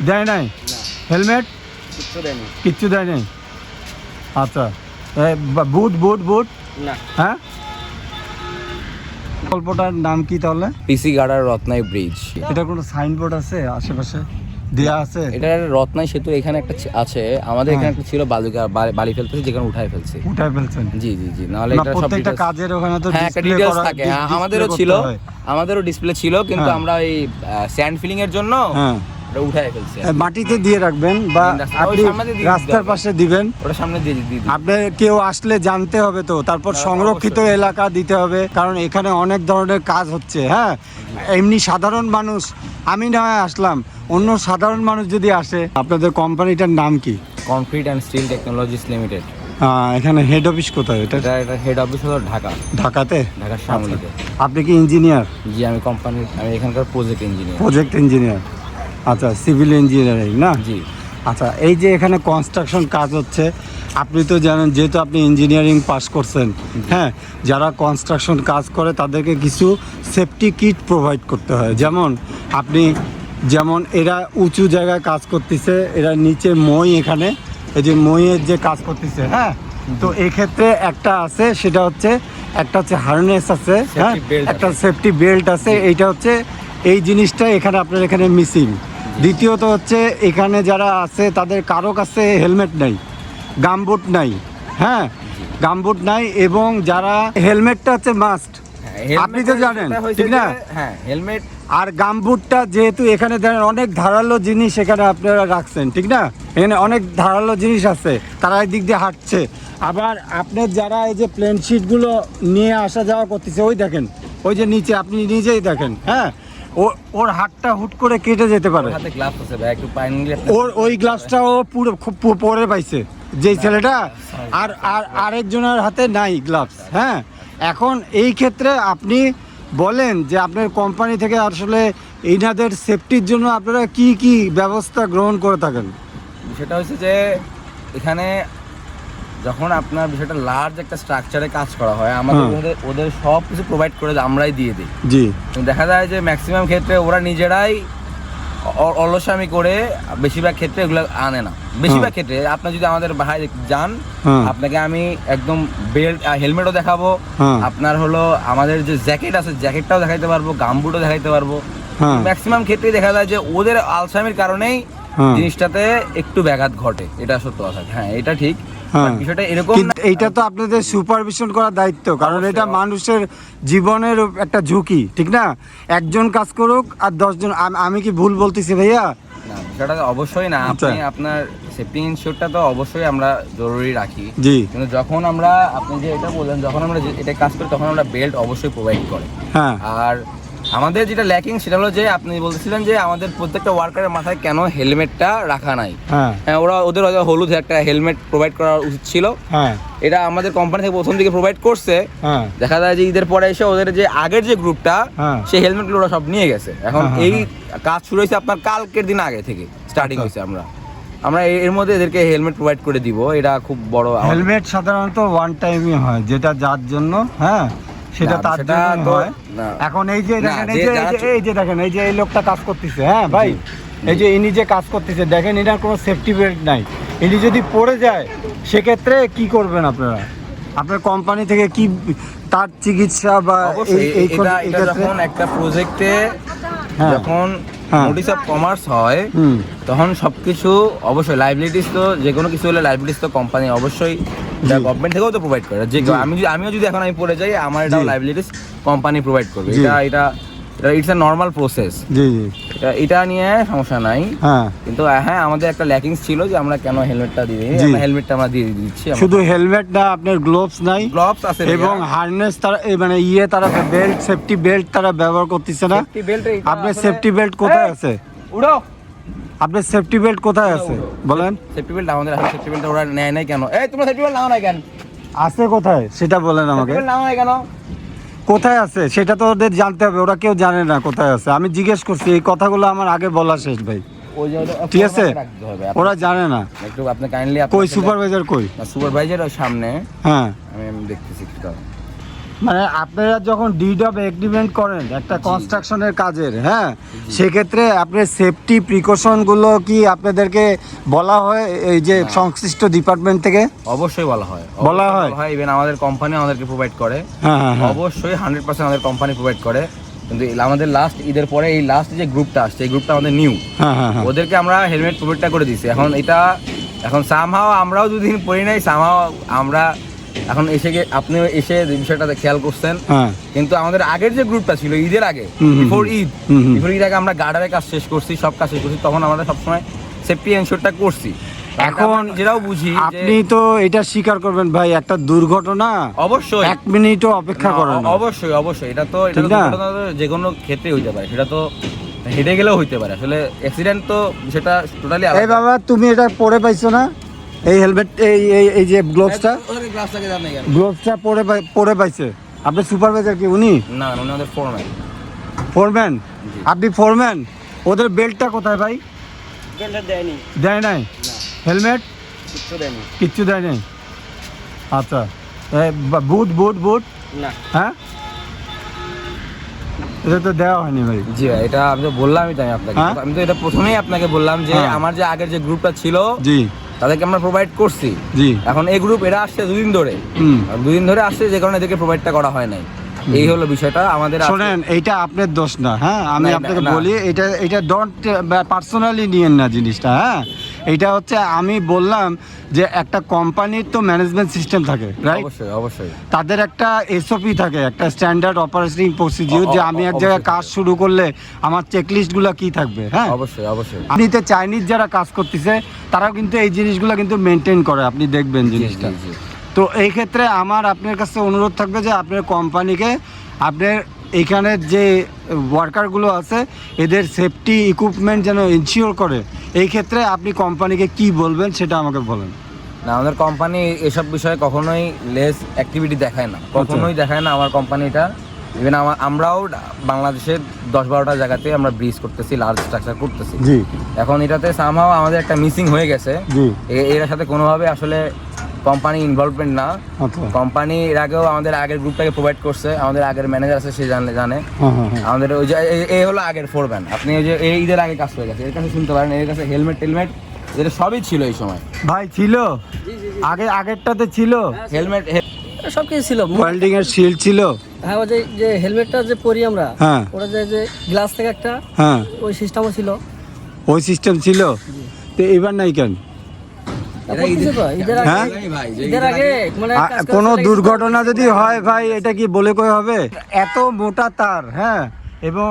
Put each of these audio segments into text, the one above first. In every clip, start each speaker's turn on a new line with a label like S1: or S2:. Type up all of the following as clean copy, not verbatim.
S1: দেয় নাই? হেলমেট কিচ্ছু দেয় নাই। আচ্ছা, বুট বুট বুট
S2: না।
S1: হ্যাঁ, গল্পটার নাম কি তাহলে?
S2: পিসি গার্ডার রত্নাই ব্রিজ।
S1: এটা কোনো সাইনবোর্ড আছে আশেপাশে দেয়া আছে?
S2: এটা রত্নাই সেতু এখানে একটা আছে, আমাদের এখানে একটা ছিল বালি ফেলতেছে, যেখানে উঠায় ফেলছেন।
S1: জি
S2: জি জি, নাহলে এটা সব
S1: প্রত্যেকটা কাজের ওখানে তো
S2: হ্যাঁ একটা ডিটেইলস থাকে। আমাদেরও ছিল, আমাদেরও ডিসপ্লে ছিল, কিন্তু আমরা এই স্যান্ড ফিলিং এর জন্য ওটা উঠায় ফেলছি।
S1: মাটিতে দিয়ে রাখবেন বা আপনি রাস্তার পাশে দিবেন,
S2: ওটা সামনে দিয়ে দিই।
S1: আপনি কেউ আসলে জানতে হবে তো, তারপর সংরক্ষিত এলাকা দিতে হবে, কারণ এখানে অনেক ধরনের কাজ হচ্ছে। হ্যাঁ, এমনি সাধারণ মানুষ, আমি না হয় আসলাম, অন্য সাধারণ মানুষ যদি আসে। আপনাদের কোম্পানিটার নাম কি?
S2: Concrete and steel technologies limited.
S1: এখানে হেড অফিস কোথায়? এটা
S2: হেড অফিস হলো ঢাকাতে, ঢাকার সামনেতে।
S1: আপনি কি ইঞ্জিনিয়ার?
S2: জি, আমি এখানকার প্রজেক্ট
S1: ইঞ্জিনিয়ার। আচ্ছা, সিভিল ইঞ্জিনিয়ারিং না?
S2: জি।
S1: আচ্ছা, এই যে এখানে কনস্ট্রাকশন কাজ হচ্ছে, আপনি তো জানেন, যেহেতু আপনি ইঞ্জিনিয়ারিং পাস করছেন, হ্যাঁ, যারা কনস্ট্রাকশন কাজ করে তাদেরকে কিছু সেফটি কিট প্রোভাইড করতে হয়। যেমন এরা উঁচু জায়গায় কাজ করতেছে, এরা নিচে এখানে এই যে মইয়ের যে কাজ করতেছে, হ্যাঁ, তো এক্ষেত্রে একটা আছে, সেটা হচ্ছে একটা হার্নেস আছে, হ্যাঁ, একটা সেফটি বেল্ট আছে। এইটা হচ্ছে এই জিনিসটা এখানে আপনার এখানে মিসিং। দ্বিতীয়ত হচ্ছে এখানে যারা আছে তাদের কারো কাছে হেলমেট নাই, গামবুট নাই। হ্যাঁ, গামবুট নাই, এবং যারা হেলমেটটা হচ্ছে মাস্ট, আপনি তো জানেন, ঠিক না?
S2: হ্যাঁ, হেলমেট
S1: আর গামবুটটা যেহেতু এখানে দেখেন অনেক ধারালো জিনিস এখানে আপনারা রাখছেন, ঠিক না? এখানে অনেক ধারালো জিনিস আছে, তারা এই দিক দিয়ে হাঁটছে। আবার আপনার যারা এই যে প্লেন শিটগুলো নিয়ে আসা যাওয়া করতেছে, ওই দেখেন, ওই যে নিচে আপনি নিজেই দেখেন, হ্যাঁ, ওর হাতটা হুট করে কেটে যেতে পারে। ওই গ্লাভসটা ও পুরো খুব পরে পাইছে যেই ছেলেটা, আর আরেকজনের হাতে নাই গ্লাভস। হ্যাঁ, এখন এই ক্ষেত্রে আপনি বলেন যে আপনার কোম্পানি থেকে আসলে এইনাদের সেফটির জন্য আপনারা কি কি ব্যবস্থা গ্রহণ করে থাকেন?
S2: সেটা হচ্ছে যে এখানে যখন আপনার বিষয়টা লার্জ একটা স্ট্রাকচারে কাজ করা হয়, আমাদের ওদের সব কিছু প্রোভাইড করে আমরাই দিয়ে দিই।
S1: জি।
S2: দেখা যায় যে ম্যাক্সিমাম ক্ষেত্রে ওরা নিজেরাই অলসামি করে বেশিরভাগ ক্ষেত্রে এগুলো আনে না। বেশিরভাগ ক্ষেত্রে আপনার যদি আমাদের বাইরে যান, আপনাকে আমি একদম বেল্ট হেলমেটও দেখাবো, আপনার হলো আমাদের যে জ্যাকেট আছে জ্যাকেটটাও দেখাইতে পারবো, গামবুটও দেখাইতে পারবো। ম্যাক্সিমাম ক্ষেত্রেই দেখা যায় যে ওদের আলসামির কারণেই জিনিসটাতে একটু ব্যাঘাত ঘটে। এটা সত্য কথা। হ্যাঁ, এটা ঠিক। বিষয়টা এরকম,
S1: এইটা তো আপনাদের সুপারভিশন করার দায়িত্ব, কারণ এটা মানুষের জীবনের একটা ঝুঁকি, ঠিক না? একজন কাজ করুক আর 10 জন। আমি কি ভুল বলতেছি ভাইয়া?
S2: না, সেটা অবশ্যই না। আপনি আপনার সেফটি ইনশিওরটা তো অবশ্যই আমরা জরুরি রাখি।
S1: জি।
S2: কিন্তু যখন আপনি যে এটা বললেন, যখন আমরা এটা কাজ করি তখন আমরা বেল্ট অবশ্যই প্রোভাইড করি।
S1: হ্যাঁ।
S2: আর আমাদের যেটা ল্যাকিং সেটা হলো যে আপনি বলতেছিলেন যে আমাদের প্রত্যেকটা ওয়ার্কারের মাথায় কেন হেলমেটটা রাখা নাই। হ্যাঁ, ওদের হলুদ একটা হেলমেট প্রোভাইড করা উচিত ছিল। হ্যাঁ, এটা আমাদের কোম্পানি থেকে প্রথম দিকে প্রোভাইড করছে। দেখা যায় যে ঈদের পরে এসে ওদের যে আগের যে গ্রুপটা, সেই হেলমেটগুলো ওরা সব নিয়ে গেছে। এখন এই কাজ শুরু হয়েছে আপনার কালকের দিন আগে থেকে স্টার্টিং হয়েছে। আমরা এর মধ্যে এদেরকে হেলমেট প্রোভাইড করে দিব। এটা খুব বড়। হেলমেট
S1: সাধারণত ওয়ান টাইমই হয়, যেটা যার জন্য, হ্যাঁ, সেটা তার জন্য হয়। এখন এই যে দেখেন, এই যে এই লোকটা কাজ করতেছে, হ্যাঁ ভাই, এই যে ইনি যে কাজ করতেছে, দেখেন এটার কোনো সেফটি বেল্ট নাই। ইনি যদি পড়ে যায় সেক্ষেত্রে কি করবেন আপনারা? আপনার কোম্পানি থেকে কি তার চিকিৎসা বা
S2: যখন একটা প্রজেক্টে যখন নোটিস অফ কমার্স হয়, তখন সবকিছু অবশ্যই লাইবিলিটিস, তো যে কোনো কিছু হলে লাইবিলিটিস তো কোম্পানি অবশ্যই গভর্নমেন্ট থেকেও তো প্রোভাইড করে। যে আমিও যদি এখন আমি পড়ে যাই, আমার এটা লাইবিলিটিস কোম্পানি প্রোভাইড করবে। এটা ইটস আ নর্মাল প্রসেস।
S1: জি জি,
S2: এটা নিয়ে সমস্যা নাই। কিন্তু হ্যাঁ, আমাদের একটা ল্যাকিংস ছিল যে আমরা কেন হেলমেটটা দিয়ে দিই। হেলমেটটা আমরা দিয়ে দিচ্ছি।
S1: শুধু হেলমেট না, আপনার গ্লোভস নাই?
S2: গ্লোভস আছে,
S1: এবং হার্নেস তারা মানে তারা বেল্ট, সেফটি বেল্ট তারা ব্যবহার করতেছে না। আপনার সেফটি বেল্ট কোথায় আছে?
S2: উড়ো,
S1: আপনার সেফটি বেল্ট কোথায় আছে বলেন?
S2: সেফটি বেল্ট আমাদের আছে। সেফটি বেল্ট ওরা নেয় নাই কেন? এই তোমরা সেফটি বেল্ট নাও না কেন?
S1: আছে কোথায় সেটা বলেন আমাকে।
S2: নাও না কেন?
S1: কোথায় আছে সেটা তো ওদের জানতে হবে, ওরা কেউ জানে না কোথায় আছে। আমি জিজ্ঞেস করছি, এই কথাগুলো আমার আগে বলা শেষ ভাই, ঠিক আছে? ওরা জানে না।
S2: একটু আপনি কাইন্ডলি
S1: কই সুপারভাইজার কই?
S2: সুপারভাইজার ওর সামনে।
S1: হ্যাঁ,
S2: আমি দেখতেছি।
S1: মানে আপনারা যখন ডিড অফ এগ্রিমেন্ট করেন একটা কনস্ট্রাকশনের কাজের, হ্যাঁ, সেক্ষেত্রে আপনার সেফটি প্রিকশনগুলো কি আপনাদেরকে বলা হয় এই যে সংশ্লিষ্ট ডিপার্টমেন্ট থেকে?
S2: অবশ্যই বলা হয় ইভেন আমাদের কোম্পানি আমাদেরকে প্রোভাইড করে। অবশ্যই 100% আমাদের কোম্পানি প্রোভাইড করে। কিন্তু আমাদের লাস্ট ঈদের পরে এই লাস্ট যে গ্রুপটা আসছে, এই গ্রুপটা আমাদের নিউ, ওদেরকে আমরা হেলমেট প্রোভাইডটা করে দিছি। এখন সামহাও আমরাও দুদিন পরি নাই, সামহাও আমরা এখন আপনি এসে বিষয়টা খেয়াল করছেন। কিন্তু আমাদের আগের যে গ্রুপটা ছিল ঈদের আগে, বিফোর ঈদ আগে আমরা গার্ডারের কাজ শেষ করছি, সব কাজ শেষ করছি, তখন আমরা সবসময় সেফটি এনশিওরটা করছি।
S1: এখন
S2: যেটাও বুঝি,
S1: আপনি তো এটা স্বীকার করবেন ভাই, একটা দুর্ঘটনা
S2: অবশ্যই
S1: 1 মিনিটও অপেক্ষা করেন না।
S2: অবশ্যই এটা তো যে কোনো ক্ষেত্রে হইতে পারে, সেটা তো হেঁটে গেলেও হইতে পারে। আসলে অ্যাক্সিডেন্ট তো সেটা টোটালি আলাদা।
S1: এই বাবা, তুমি এটা পরে পাইছো না এই হেলমেট, এই যে গ্লোভসটা পরে পাইছে? আপনি সুপারভাইজার কি উনি?
S2: না, উনি আমাদের
S1: ফোরম্যান। আপনি ফোরম্যান, ওদের বেল্টটা কোথায় ভাই? দেয় নাই। হেলমেট কিচ্ছু দেয় নাই। আচ্ছা, বুট
S2: না,
S1: হ্যাঁ, এটা তো দেওয়া হয়নি ভাই।
S2: জি ভাই, এটা আমি তো বললামই তো আমি তো এটা প্রথমেই আপনাকে বললাম যে আমার যে আগের যে গ্রুপটা ছিল, জি, তাদেরকে আমরা প্রোভাইড করছি। জি, এখন এই গ্রুপ এরা আসছে দুদিন ধরে আসছে, যে কারণে এদেরকে প্রোভাইডটা করা হয় নাই। এই হলো বিষয়টা আমাদের।
S1: শোনেন, এইটা আপনার দোষ না, হ্যাঁ, আমি আপনাকে বলি, এটা ডোন্ট পার্সোনালি নিয়েন না জিনিসটা, হ্যাঁ। এটা হচ্ছে, আমি বললাম যে একটা কোম্পানির তো ম্যানেজমেন্ট সিস্টেম থাকে, রাইট?
S2: অবশ্যই
S1: তাদের একটা এসওপি থাকে, একটা স্ট্যান্ডার্ড অপারেটিং প্রসিডিউর, যে আমি এক জায়গায় কাজ শুরু করলে আমার চেকলিস্টগুলো কি থাকবে, হ্যাঁ। অবশ্যই আপনি তো চাইনিজ যারা কাজ করতেছে তারাও কিন্তু এই জিনিসগুলো কিন্তু মেনটেন করে, আপনি দেখবেন জিনিসটা। তো এই ক্ষেত্রে আমার আপনার কাছে অনুরোধ থাকবে যে আপনার কোম্পানিকে, আপনার এখানের যে ওয়ার্কারগুলো আছে এদের সেফটি ইকুইপমেন্ট যেন ইনশিওর করে, এই ক্ষেত্রে আপনি কোম্পানিকে কি বলবেন সেটা আমাকে বলেন।
S2: না, আমাদের কোম্পানি এসব বিষয়ে কখনোই লেস অ্যাক্টিভিটি দেখায় না, কখনোই দেখায় না আমার কোম্পানিটা। ইভেন আমরাও বাংলাদেশের 10-12টা জায়গাতে আমরা ব্রিজ করতেছি, লার্জ স্ট্রাকচার করতেছি। এখন এটাতে সামহাও আমাদের একটা মিসিং হয়ে গেছে। এর সাথে কোনোভাবে আসলে কোম্পানি ইনভলভমেন্ট না। কোম্পানি এর আগেও আমাদের আগের গ্রুপটাকে প্রোভাইড করছে, আমাদের আগের ম্যানেজার আছে, সে জানে। আমাদের ওই যে এই হলো আগের ফোরম্যান, আপনি ওই যে এই ঈদের আগে কাজ হয়ে গেছে, এর কাছে শুনতে পারেন, এর কাছে হেলমেট এটা সবই ছিল এই সময়।
S1: ভাই ছিল আগেরটাতে ছিল
S3: হেলমেট সবকিছু ছিল,
S1: ওয়েল্ডিং এর শিল্ড ছিল।
S3: হ্যাঁ, ওই যে হেলমেটটা যে পরি আমরা, ওটা যে গ্লাস থেকে একটা, ওই সিস্টেমও ছিল।
S1: ওই সিস্টেম ছিল, তো এবার নাই কেন? কোন দুর্ঘটনা যদি হয় ভাই, এটা কি বলে কই হবে? এত মোটা তার, হ্যাঁ, এবং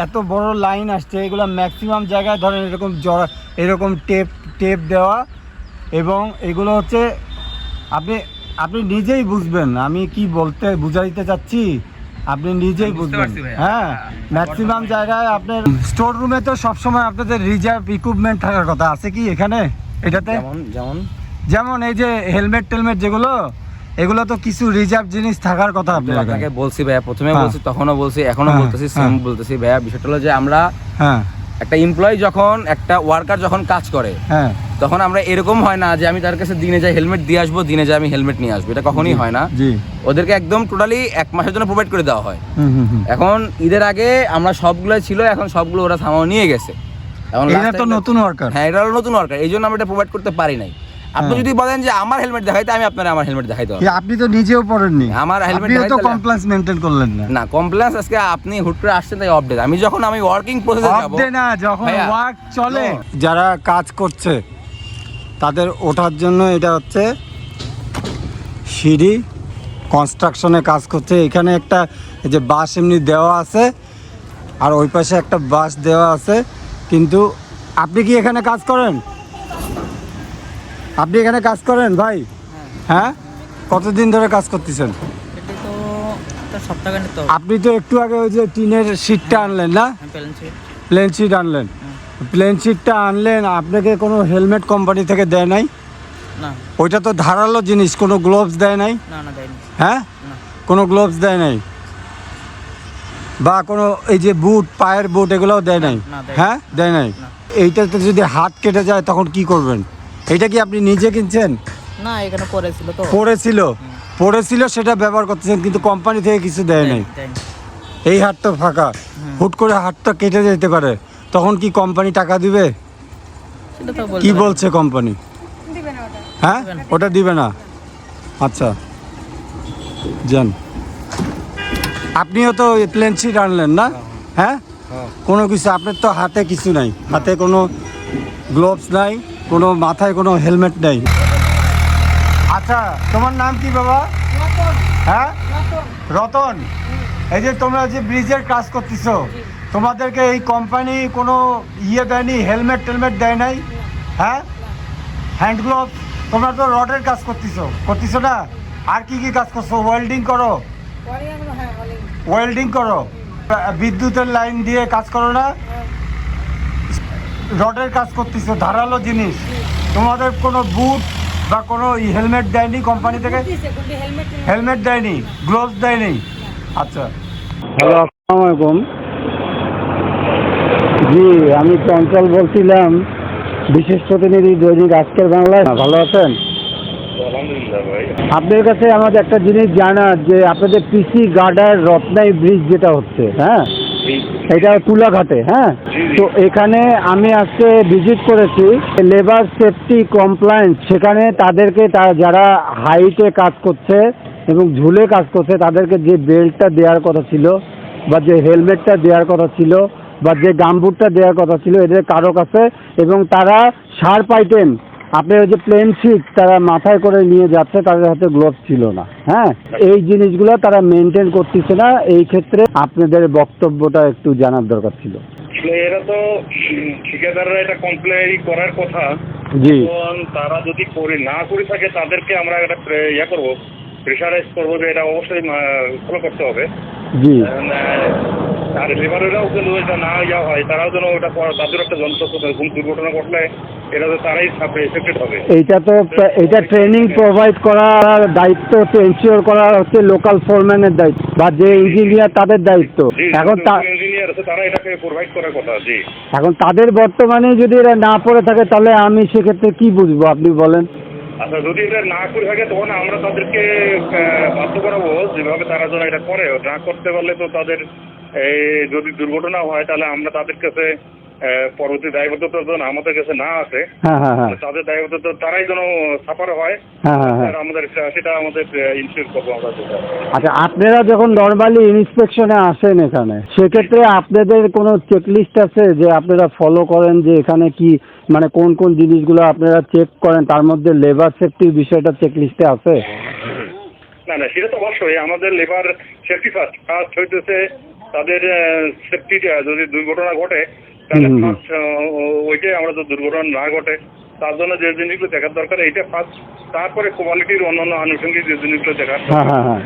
S1: এত বড় লাইন আসছে, এগুলো ম্যাক্সিমাম জায়গায় ধরেন এরকম টেপ দেওয়া, এবং এগুলো হচ্ছে আপনি নিজেই বুঝবেন আমি কি বুঝাইতে চাচ্ছি, আপনি নিজেই বুঝবেন। হ্যাঁ, ম্যাক্সিমাম জায়গায় আপনার স্টোর রুমে তো সবসময় আপনাদের রিজার্ভ ইকুইপমেন্ট থাকার কথা, আছে কি এখানে এটাতে? যেমন এই যে হেলমেট এগুলো তো কিছু রিজার্ভ জিনিস থাকার কথা।
S2: আপনাকে বলছি ভাইয়া, প্রথমে বলছি, তখনও বলছি, এখনো বলতেছি, সেম বলতেছি ভাইয়া। বিষয়টা হলো যে আমরা একটা এমপ্লয়ি যখন একটা ওয়ার্কার যখন কাজ করে, তখন আমরা এরকম হয় না যে আমি তার কাছে দিনে যাই হেলমেট দিয়ে আসবো, দিনে যাই আমি হেলমেট নিয়ে আসবো, এটা কখনোই হয় না। ওদেরকে একদম টোটালি 1 মাসের জন্য প্রোভাইড করে দেওয়া হয়। এখন ঈদের আগে আমরা সবগুলো ছিল, এখন সবগুলো ওরা থামাও নিয়ে গেছে। এখন
S1: এটা তো নতুন ওয়ার্কার,
S2: হ্যাঁ, এটা হলো নতুন ওয়ার্কার, এই জন্য আমরা এটা প্রোভাইড করতে পারি নাই। আপনি যদি বলেন যে আমার হেলমেট দেখাইতে, আমি আপনার আমার হেলমেট দেখাইতে হবে।
S1: আপনি তো নিজেও পড়েননি,
S2: আমার হেলমেট
S1: তো কমপ্লায়েন্স মেইনটেইন করলেন না।
S2: না, কমপ্লায়েন্স আজকে আপনি হুট করে আসছেন তাই আপডেট। আমি যখন ওয়ার্কিং প্রসেসে যাব,
S1: আপডেট না, যখন ওয়ার্ক চলে, যারা কাজ করছে তাদের ওঠার জন্য এটা হচ্ছে সিঁড়ি, কনস্ট্রাকশনে কাজ করছে। এখানে একটা এই যে বাঁশ এমনি দেওয়া আছে, আর ওই পাশে একটা বাঁশ দেওয়া আছে। কিন্তু আপনি কি এখানে কাজ করেন? আপনি এখানে কাজ করেন ভাই? হ্যাঁ, কতদিন ধরে কাজ করতেছেন? আপনি তো একটু আগে ওই যে টিনের শিটটা আনলেন না, প্লেন শিট আনলেন, প্লেন শিটটা আনলেন, আপনাকে কোনো হেলমেট কোম্পানি থেকে দেয় নাই?
S3: না,
S1: ওইটা তো ধারালো জিনিস, কোনো গ্লোভস দেয় নাই? হ্যাঁ, কোনো গ্লোভস দেয় নাই, বা কোনো এই যে বুট, পায়ের বুট, এগুলোও দেয় নাই? হ্যাঁ, দেয় নাই। এইটাতে যদি হাত কেটে যায় তখন কি করবেন? এটা কি আপনি নিজে কিনছেন?
S4: না এখানে পড়েছিল তো
S1: পড়েছিল সেটা ব্যবহার করতেছেন, কিন্তু কোম্পানি থেকে কিছু দেয় নাই। এই হাট তো ফাঁকা, হুট করে হাটটা কেটে যেতে পারে, তখন কি কোম্পানি টাকা দিবে?
S4: সেটা তো বলতে
S1: কি
S4: পারি।
S1: বলছে কোম্পানি? হ্যাঁ, ওটা দিবে না। আচ্ছা যান, আপনিও তো প্লেন শিট আনলেন না? হ্যাঁ, কোনো কিছু আপনার তো হাতে কিছু নাই, হাতে কোনো গ্লোভস নাই, কোনো মাথায় কোনো হেলমেট নাই। আচ্ছা, তোমার নাম কি বাবা? হ্যাঁ, রতন। এই যে তোমরা যে ব্রিজের কাজ করতেছো, তোমাদেরকে এই কোম্পানি কোনো দেয়নি, হেলমেট টেলমেট দেয় নাই? হ্যাঁ, হ্যান্ড গ্লোভ, তোমরা তো রডের কাজ করতেছো না? আর কি কি কাজ করছো? ওয়েল্ডিং করো, বিদ্যুতের লাইন দিয়ে কাজ করো না? রডের কাজ করতেছো, ধারালো জিনিস। তোমাদের কোনো বুট বা কোনো হেলমেট দেয়নি কোম্পানি থেকে? হেলমেট দেয়নি, গ্লোভস দেয়নি। আচ্ছা, হ্যালো, আসসালামু আলাইকুম। জি, আমি চঞ্চল বলছিলাম, বিশেষ প্রতিনিধি দৈনিক আজকের বাংলায়। ভালো আছেন? আপনার কাছে আমাদের একটা জিনিস জানার, যে আপনাদের পিসি গার্ডার রত্নাই ব্রিজ যেটা হচ্ছে, হ্যাঁ, এটা তুলাঘাটে। হ্যাঁ, তো এখানে আমি আজকে ভিজিট করেছি, লেবার সেফটি কমপ্লায়েন্স, সেখানে তাদেরকে যারা হাইটে কাজ করছে এবং ঝুলে কাজ করছে, তাদেরকে যে বেল্টটা দেওয়ার কথা ছিল, বা যে হেলমেটটা দেওয়ার কথা ছিল, বা যে গামবুটটা দেওয়ার কথা ছিল, এদের কারো কাছে, এবং তারা শার্প আইটেম, আপনার ওই যে প্লেন শিট তারা মাথায় করে নিয়ে যাচ্ছে, তাদের হাতে গ্লোভস ছিল না। হ্যাঁ, এই জিনিসগুলো তারা মেনটেন করতেছে না। এই ক্ষেত্রে আপনাদের বক্তব্যটা একটু জানার দরকার ছিল।
S5: এরা তো ঠিকাদাররা এটা কমপ্লেন করার কথা।
S1: জি,
S5: তারা যদি না করে থাকে, তাদেরকে আমরা একটা করবো, প্রেশারাইজ করবো যে এটা অবশ্যই ফলো করতে হবে।
S1: জি,
S5: আর লেবারেরাও যেন এটা না হয়, তারাও যেন ওটা তাদের একটা দুর্ঘটনা ঘটলে এটা তো তারাই এফেক্টেড হবে।
S1: এটা ট্রেনিং প্রোভাইড করার দায়িত্ব, এনশিওর করা হচ্ছে লোকাল ফোরম্যানের দায়িত্ব, বা যে ইঞ্জিনিয়ার তাদের দায়িত্ব। এখন
S5: ইঞ্জিনিয়ার আছে, তারা এটাকে প্রোভাইড করার কথা। জি,
S1: এখন তাদের বর্তমানে যদি এরা না পড়ে থাকে, তাহলে আমি সেক্ষেত্রে কি বুঝবো, আপনি বলেন?
S5: আচ্ছা, যদি এটা না করে থাকে, তখন আমরা তাদেরকে বাধ্য করাবো যেভাবে তারা যেন এটা করে। না করতে পারলে তো তাদের যদি দুর্ঘটনা হয়, তাহলে আমরা তাদের কাছে পরবর্তী দায়বদ্ধতা যেন আমাদের কাছে না আসে, তাদের দায়বদ্ধতা তারাই যেন সাফার হয়, আমাদের সেটা আমাদের ইনশিওর করবো আমরা।
S1: আচ্ছা, আপনারা যখন নর্মালি ইন্সপেকশনে আসেন এখানে, সেক্ষেত্রে আপনাদের কোনো চেকলিস্ট আছে যে আপনারা ফলো করেন, যে এখানে কি মানে কোন কোন জিনিসগুলো আপনারা চেক করেন, তার মধ্যে লেবার সেফটির বিষয়টা চেকলিস্টে আছে?
S5: না, সেটা তো অবশ্যই আমাদের লেবার সেফটি ফার্স্ট হইতেছে তাদের সেফটিটা। যদি দুর্ঘটনা ঘটে, তাহলে ফার্স্ট ওইটাই আমরা, তো দুর্ঘটনা না ঘটে তার জন্য যে জিনিসগুলো দেখার দরকার এইটা ফার্স্ট, তারপরে কোয়ালিটির অন্যান্য আনুষঙ্গিক যে জিনিসগুলো দেখার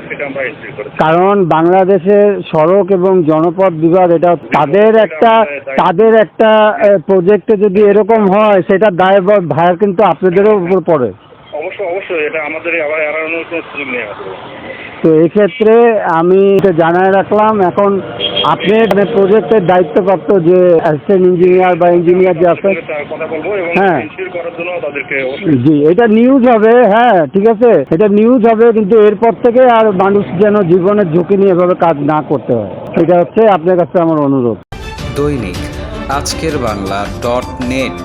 S5: সেটা আমরা ইনস্টল করি।
S1: কারণ বাংলাদেশের সড়ক এবং জনপথ বিভাগ, এটা তাদের একটা প্রজেক্টে যদি এরকম হয়, সেটা দায় ভার কিন্তু আপনাদেরও উপর পড়ে।
S5: অবশ্যই এটা আমাদের আবার এড়ানোর কোনো সুযোগ নেই আমাদের।
S1: তো এক্ষেত্রে আমি এটা জানায় রাখলাম। এখন আপনি প্রজেক্টের দায়িত্বপ্রাপ্ত যে অ্যাসিস্ট্যান্ট ইঞ্জিনিয়ার বা ইঞ্জিনিয়ার যে আছে,
S5: কথা বলবো এবং
S1: হ্যাঁ,
S5: ইনশিওর করার জন্য তাদেরকে।
S1: জি, এটা নিউজ হবে। হ্যাঁ, ঠিক আছে, এটা নিউজ হবে, কিন্তু এরপর থেকে আর মানুষ যেন জীবনের ঝুঁকি নিয়ে এভাবে কাজ না করতে হয়, এটা হচ্ছে আপনার কাছে আমার অনুরোধ।
S6: দৈনিক আজকের বাংলা .net